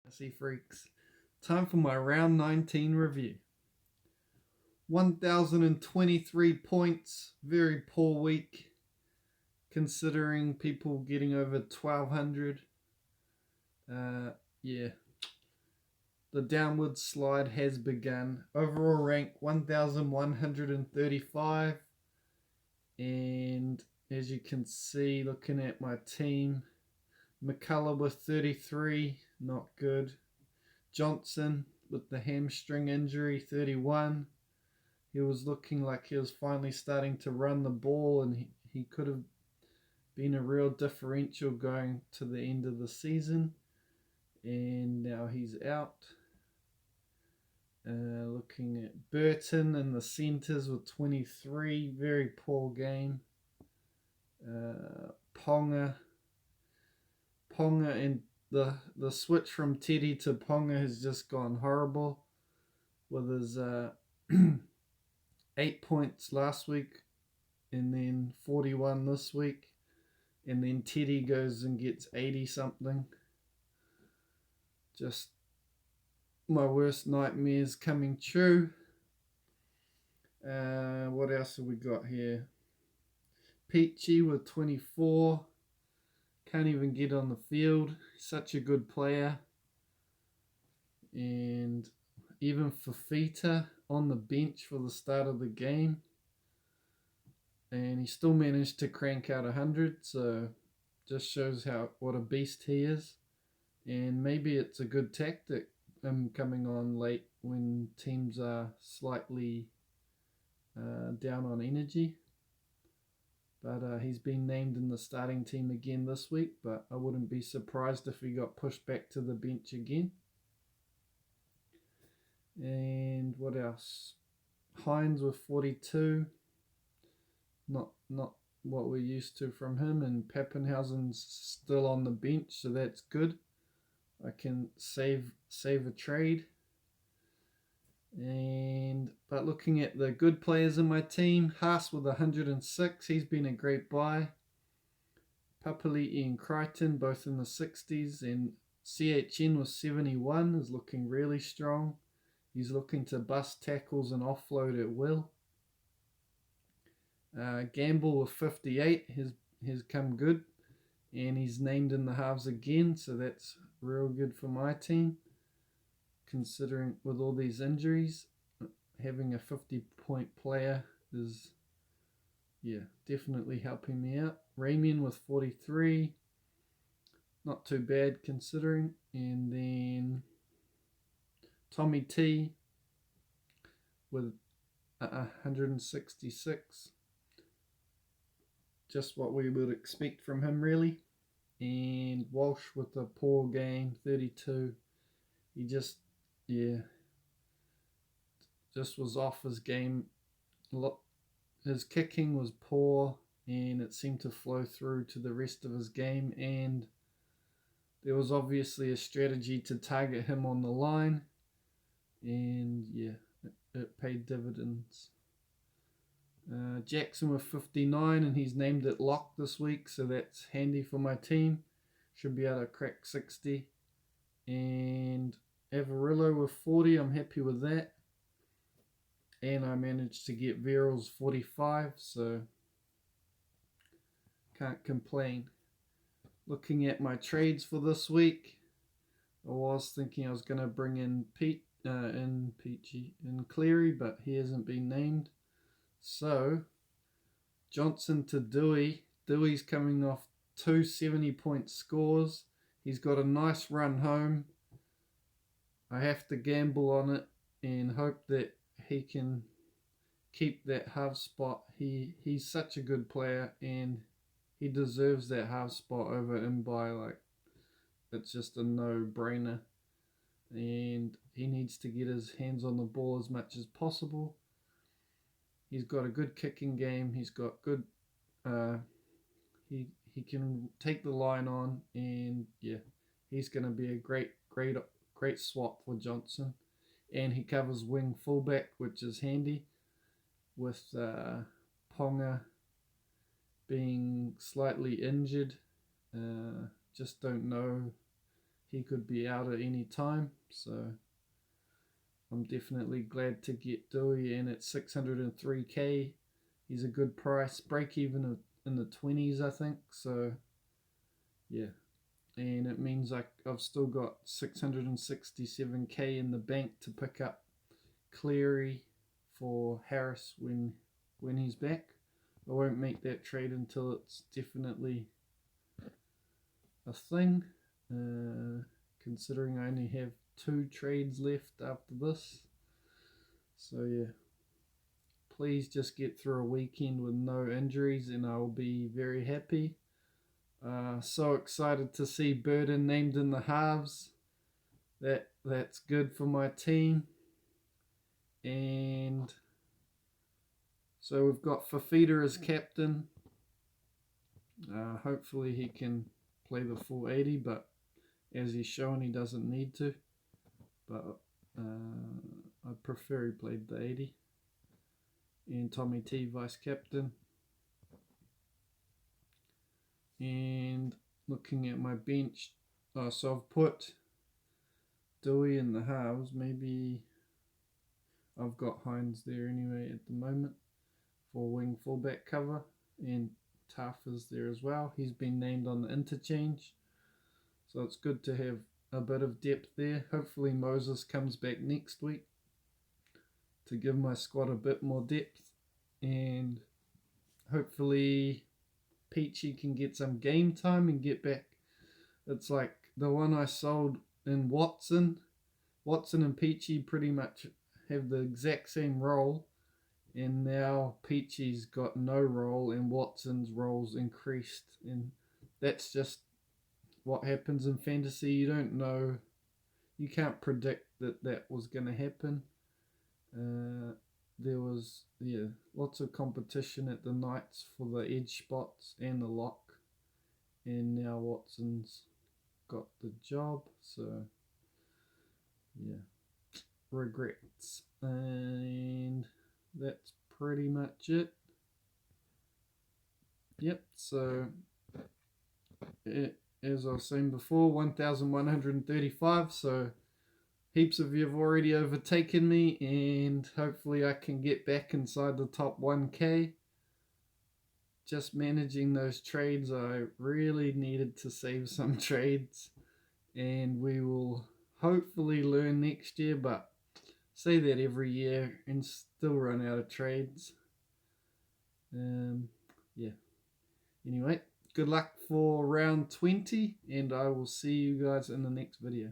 Fantasy freaks. Time for my round 19 review. 1,023 points. Very poor week considering people getting over 1,200. Yeah, the downward slide has begun. Overall rank 1,135. And as you can see, looking at my team, McCullough with 33, not good. Johnson with the hamstring injury, 31. He was looking like he was finally starting to run the ball, and he could have been a real differential going to the end of the season. And now he's out. Looking at Burton in the centres with 23, very poor game. Ponga and the switch from Teddy to Ponga has just gone horrible with his 8 points last week and then 41 this week, and then Teddy goes and gets 80 something. Just my worst nightmares coming true. What else have we got here? Peachy with 24. Can't even get on the field. Such a good player. And even Fafita on the bench for the start of the game. And he still managed to crank out 100. So just shows what a beast he is. And maybe it's a good tactic, coming on late when teams are slightly down on energy. But he's been named in the starting team again this week, but I wouldn't be surprised if he got pushed back to the bench again. And what else? Hines with 42. Not what we're used to from him, and Pappenhausen's still on the bench, so that's good. I can save a trade. But looking at the good players in my team, Haas with 106, he's been a great buy. Papali'i and Crichton both in the 60s, and CHN with 71 is looking really strong. He's looking to bust tackles and offload at will. Gamble with 58 has come good, and he's named in the halves again, so that's real good for my team. Considering with all these injuries, having a 50-point player is, definitely helping me out. Ramian with 43, not too bad considering. And then Tommy T with 166, just what we would expect from him really. And Walsh with a poor game, 32. He just was off his game. His kicking was poor, and it seemed to flow through to the rest of his game, and there was obviously a strategy to target him on the line, and it paid dividends. Jackson with 59, and he's named it lock this week, so that's handy for my team. Should be able to crack 60. And Avarillo with 40, I'm happy with that. And I managed to get Verrills 45, so can't complain. Looking at my trades for this week, I was thinking I was going to bring in Peachy and Cleary, but he hasn't been named. So Johnson to Dewey. Dewey's coming off 2 70-point scores. He's got a nice run home. I have to gamble on it and hope that he can keep that half spot. He's such a good player, and he deserves that half spot over Mbai. It's just a no-brainer. And he needs to get his hands on the ball as much as possible. He's got a good kicking game. He's got good. He can take the line on, and he's going to be a great swap for Johnson. And he covers wing fullback, which is handy, with Ponga being slightly injured. Just don't know he could be out at any time. So I'm definitely glad to get Dewey, and at 603k, he's a good price. Break even in the 20s, I think. So yeah, and it means I've still got 667k in the bank to pick up Cleary for Harris when he's back. I won't make that trade until it's definitely a thing, considering I only have 2 trades left after this. So yeah, please just get through a weekend with no injuries and I'll be very happy. So excited to see Burden named in the halves. That's good for my team. And so we've got Fafita as captain. Hopefully he can play the full 80, but as he's shown, he doesn't need to. But I prefer he played the 80. And Tommy T vice captain. And looking at my bench, so I've put Dewey in the halves. Maybe I've got Hines there anyway at the moment for wing fullback cover, and Taff is there as well. He's been named on the interchange, so it's good to have a bit of depth there. Hopefully Moses comes back next week to give my squad a bit more depth, and hopefully Peachy can get some game time and get back. It's like the one I sold in Watson. Watson and Peachy pretty much have the exact same role, and now Peachy's got no role and Watson's role's increased, and that's just what happens in fantasy. You don't know, you can't predict that was going to happen. There was lots of competition at the Knights for the edge spots and the lock, and now Watson's got the job, so yeah, regrets. And that's pretty much it. Yep, so as I was saying before, 1,135, so heaps of you have already overtaken me, and hopefully I can get back inside the top 1k. Just managing those trades, I really needed to save some trades, and we will hopefully learn next year, but say that every year and still run out of trades. Yeah. Anyway, good luck for round 20, and I will see you guys in the next video.